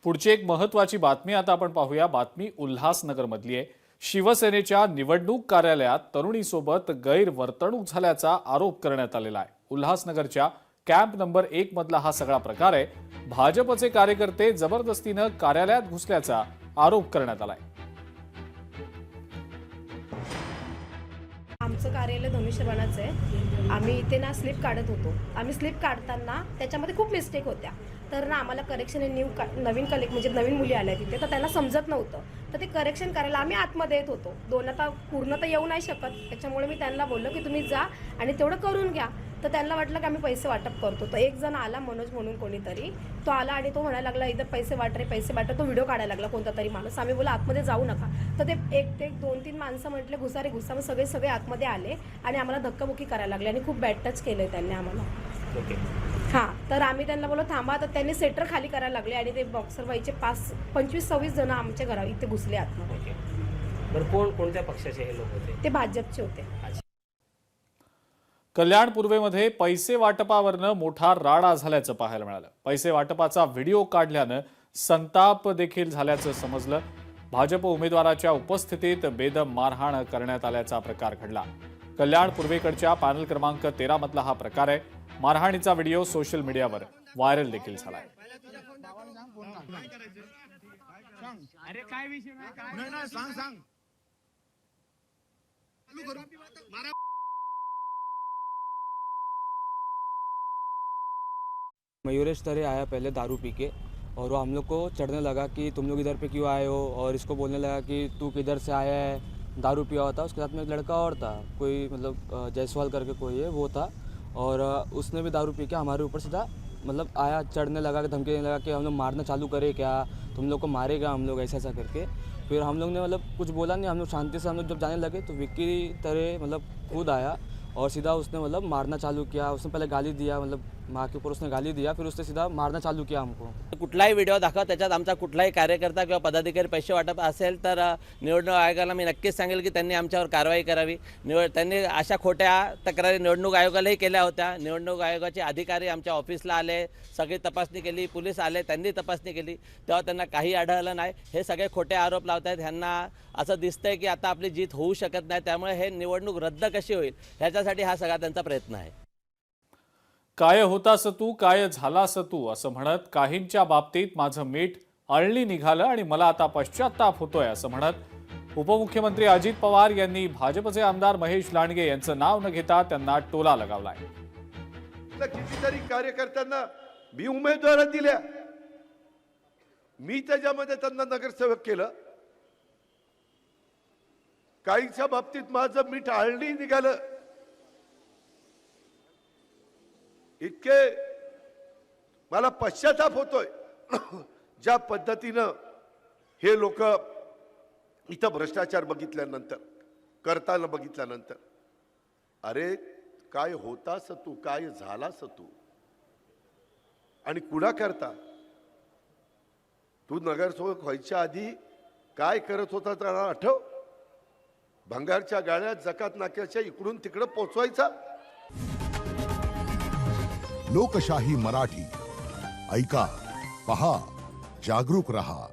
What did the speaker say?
पुढची एक महत्त्वाची बातमी आता आपण पाहूया। बातमी उल्हासनगर मधली आहे। शिवसेनेच्या निवडणूक कार्यालयात तरुणीसोबत गैरवर्तणूक झाल्याचा आरोप करण्यात आलेला आहे। उल्हासनगरच्या कॅम्प नंबर 1 मधला हा सगळा प्रकार आहे। भाजपचे कार्यकर्ते जबरदस्तीने कार्यालयात घुसल्याचा आरोप करण्यात आलाय। आमचं कार्यालय धनुष्यबाणाचं आहे। आम्ही इथे ना स्लिप काढत होतो। आम्ही स्लिप काढताना त्याच्यामध्ये खूप मिस्टेक होत्या, तर ना आम्हाला करेक्शन नवीन कलेक्ट म्हणजे नवीन मुली आल्या तिथे, तर त्यांना समजत नव्हतं, तर ते करेक्शन करायला आम्ही आतमध्ये येत होतो। दोन आता पूर्ण तर येऊ नाही शकत, त्याच्यामुळे मी त्यांना बोललो की तुम्ही जा आणि तेवढं करून घ्या। तर त्यांना वाटलं की आम्ही पैसे वाटप करतो। तर एक जण आला, मनोज म्हणून कोणीतरी, तो आला आणि तो म्हणायला लागला इथं पैसे वाट रे पैसे वाट। तो व्हिडिओ काढायला लागला कोणता तरी माणूस। आम्ही बोला आतमध्ये जाऊ नका। तर ते 2-3 माणसं म्हटले घुसा रे घुसा। मग सगळे आतमध्ये आले आणि आम्हाला धक्काबुक्की करायला लागले आणि खूप बॅड टच केलं त्यांनी आम्हाला। हां, तर आम्ही त्यांना बोललो थांबा। तर त्यांनी सेटर खाली करायला लागले आणि ते बॉक्सर बाईचे 25-26 जण आमच्या घरा इथे घुसले आतमध्ये। बरं, कोणत्या पक्षाचे हे लोक होते? ते भाजपचे होते। कल्याण पूर्वेमध्ये पैसे वाटपावरनं मोठा राडा झाल्याचं पाहायला मिळालं। पैसे वाटपाचा व्हिडिओ काढल्यानं संताप देखील झाल्याचं समजलं। भाजप उमेदवाराच्या उपस्थितीत बेदम मारहाण करण्यात आल्याचा प्रकार घडला। कल्याण पूर्वेकडच्या पॅनल क्रमांक 13 मधला हा प्रकार आहे। मारहाणीचा व्हिडिओ सोशल मीडियावर व्हायरल देखील झालाय। मयूरेश तरे आया पहले दारू पी के, और वो हम लोग को चढ़ने लगा कि तुम लोग इधर पे क्यों आए हो, और इसको बोलने लगा कि तू किधर से आया है। दारू पिया हुआ था। उसके साथ में एक लड़का और था, कोई मतलब जायसवाल करके कोई है वो था, और उसने भी दारू पी के हमारे ऊपर सीधा मतलब आया, चढ़ने लगा, धमकी देने लगा कि हम लोग मारना चालू करें क्या, तुम लोग को मारेगा हम लोग, ऐसा करके। फिर हम लोग ने मतलब कुछ बोला नहीं, हम लोग शांति से हम लोग जब जाने लगे तो विक्की तरह मतलब खुद आया और सीधा उसने मतलब मारना चालू किया। उसने पहले गाली दिया, मतलब माँ के ऊपर उसने गाली दिया, फिर उसने सीधा मारना चालू किया हमको। कुठलाही व्हिडिओ दाखवा, त्याच्यात आमचा कुठलाही कार्यकर्ता किंवा पदाधिकारी पैसे वाटप असेल तर निवडणूक आयोगाला मी नक्कीच सांगेल की त्यांनी आमच्यावर कारवाई करावी। त्यांनी अशा खोट्या तक्रारी निवडणूक आयोगालाही केल्या होत्या। निवडणूक आयोगाचे अधिकारी आमच्या ऑफिसला आले, सगळी तपासणी केली, पोलीस आले, त्यांनी तपासणी केली, तेव्हा त्यांना काही आढळलं नाही। हे सगळे खोटे आरोप लावत आहेत। ह्यांना असं दिसतंय की आता आपली जीत होऊ शकत नाही, त्यामुळे हे निवडणूक रद्द कशी होईल ह्याच्यासाठी हा सगळा त्यांचा प्रयत्न आहे। काय होतास तू, काय झालास तू, असं म्हणत काहींच्या बाबतीत माझं मीठ अळणी निघालं आणि मला आता पश्चाताप होतोय असं म्हणत उपमुख्यमंत्री अजित पवार यांनी भाजपचे आमदार महेश लांडगे यांचं नाव न घेता त्यांना टोला लगावलाय। कितीतरी कार्यकर्त्यांना मी उमेदवारी दिल्या, मी त्याच्यामध्ये त्यांना नगरसेवक केलं। काहींच्या बाबतीत माझं मीठ अळणी निघालं। इतके मला पश्चाताप होतोय ज्या पद्धतीनं हे लोक इथं भ्रष्टाचार बघितल्यानंतर, करताना बघितल्यानंतर, अरे काय होतास तू, काय झालास तू, आणि कुणा करता तू नगरसेवक व्हायच्या आधी काय करत होता त्याला आठव? भंगारच्या गाड्या जकात नाक्याच्या इकडून तिकडे पोचवायचा। लोकशाही मराठी ऐका, पहा, जागरूक रहा।